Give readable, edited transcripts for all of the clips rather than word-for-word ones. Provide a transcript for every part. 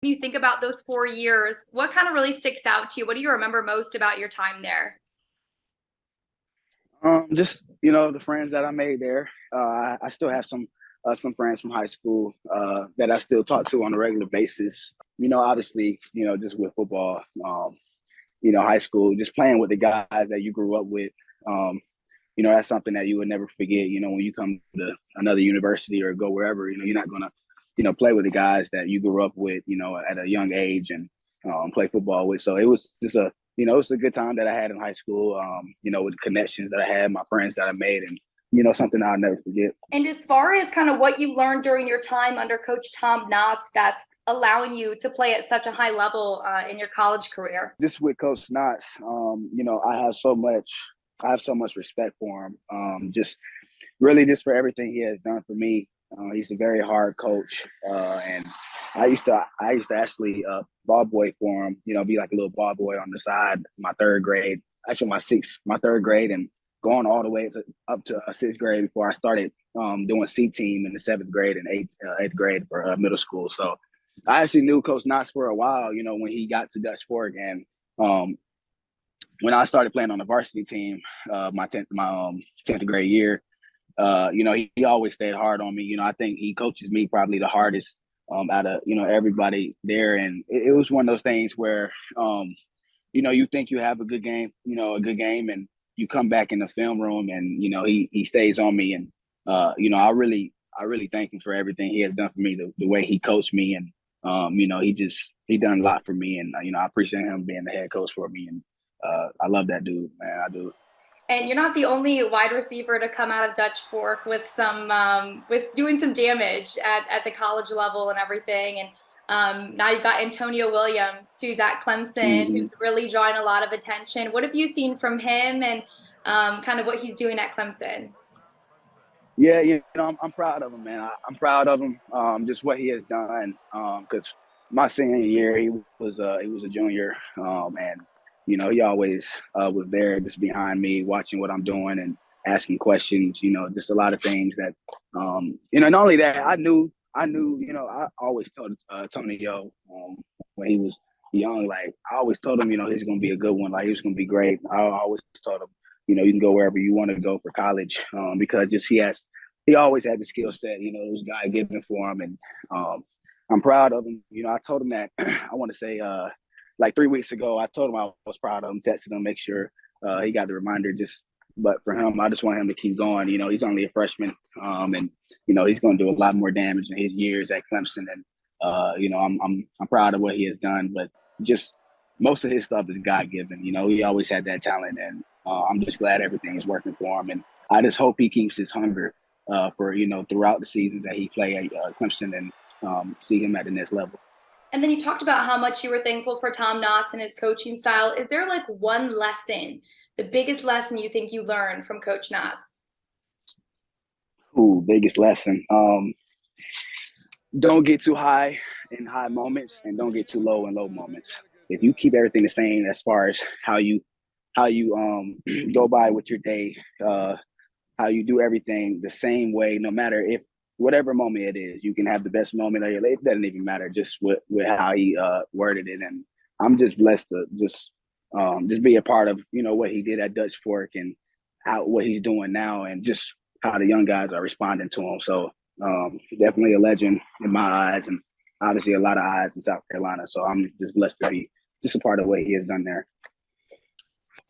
You think about those 4 years, what kind of really sticks out to you? What do you remember most about your time there? Just the friends that I made there. I still have some friends from high school that I still talk to on a regular basis. Obviously, just with football, high school, just playing with the guys that you grew up with. Um, that's something that you would never forget. When you come to another university or go wherever, you're not gonna, play with the guys that you grew up with, at a young age and play football with. So it was just it's a good time that I had in high school. With the connections that I had, my friends that I made, and something I'll never forget. And as far as kind of what you learned during your time under Coach Tom Knotts, that's allowing you to play at such a high level in your college career. Just with Coach Knotts, I have so much respect for him. Just really just for everything he has done for me. He's a very hard coach, and I used to actually ball boy for him. Be like a little ball boy on the side. My third grade, actually my third grade, and going all the way up to sixth grade before I started doing C team in the seventh grade and eighth grade for middle school. So I actually knew Coach Knox for a while. When he got to Dutch Fork, and um, when I started playing on the varsity team, my tenth grade year. He always stayed hard on me. I think he coaches me probably the hardest out of everybody there, and it was one of those things where you think you have a good game, and you come back in the film room, and he stays on me, and I really thank him for everything he has done for me, the way he coached me, and he done a lot for me, and I appreciate him being the head coach for me, and I love that dude, man, I do. And you're not the only wide receiver to come out of Dutch Fork with with doing some damage at the college level and everything. And now you've got Antonio Williams, who's at Clemson, Mm-hmm. who's really drawing a lot of attention. What have you seen from him and kind of what he's doing at Clemson? Yeah, I'm proud of him, man. I'm proud of him. Just what he has done. Because my senior year, he was a junior, and he always was there, just behind me, watching what I'm doing and asking questions. Just a lot of things that, not only that, I knew. I always told Tonyo when he was young, like I always told him, he's gonna be a good one, like he was gonna be great. I always told him, you can go wherever you want to go for college, because just he always had the skill set, it was God given for him. And I'm proud of him. I told him that I want to say like 3 weeks ago, I told him I was proud of him, texted him, make sure he got the reminder. But for him, I just want him to keep going. He's only a freshman, and he's going to do a lot more damage in his years at Clemson. And I'm proud of what he has done. But just most of his stuff is God given. He always had that talent, and I'm just glad everything is working for him. And I just hope he keeps his hunger for throughout the seasons that he play at Clemson, and see him at the next level. And then you talked about how much you were thankful for Tom Knotts and his coaching style. Is there like one lesson, the biggest lesson you think you learned from Coach Knotts? Ooh, biggest lesson. Don't get too high in high moments, and don't get too low in low moments. If you keep everything the same as far as how you go by with your day, how you do everything the same way, no matter if whatever moment it is, you can have the best moment of your life. It doesn't even matter, just with how he worded it. And I'm just blessed to just be a part of what he did at Dutch Fork, and how what he's doing now, and just how the young guys are responding to him. So definitely a legend in my eyes, and obviously a lot of eyes in South Carolina. So I'm just blessed to be just a part of what he has done there.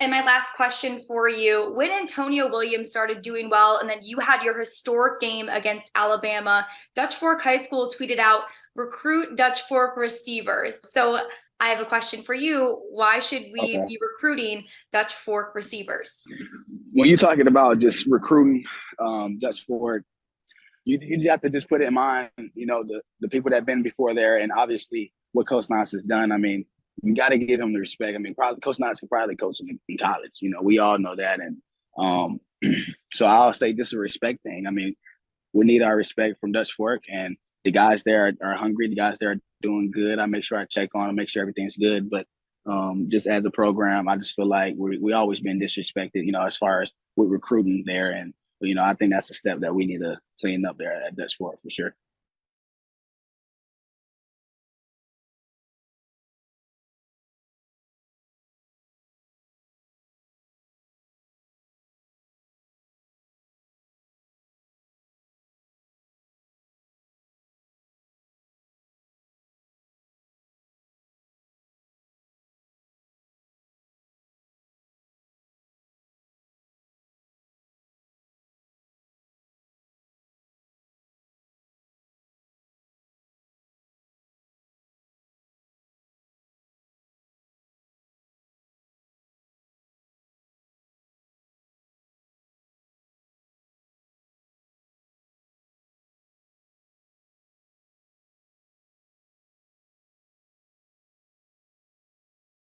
And my last question for you, when Antonio Williams started doing well, and then you had your historic game against Alabama, Dutch Fork High School tweeted out, recruit Dutch Fork receivers. So I have a question for you. Why should we Okay. be recruiting Dutch Fork receivers? When you're talking about just recruiting Dutch Fork, you just have to just put it in mind, the people that have been before there, and obviously what Coach Knox has done. I mean, you got to give him the respect. I mean, probably Coach Knox could probably coach him in college. We all know that, and um, so I'll say this is a respect thing. I mean, we need our respect from Dutch Fork, and the guys there are hungry. The guys there are doing good. I make sure I check on them, make sure everything's good. But just as a program, I just feel like we always been disrespected, as far as with recruiting there. And I think that's a step that we need to clean up there at Dutch Fork for sure.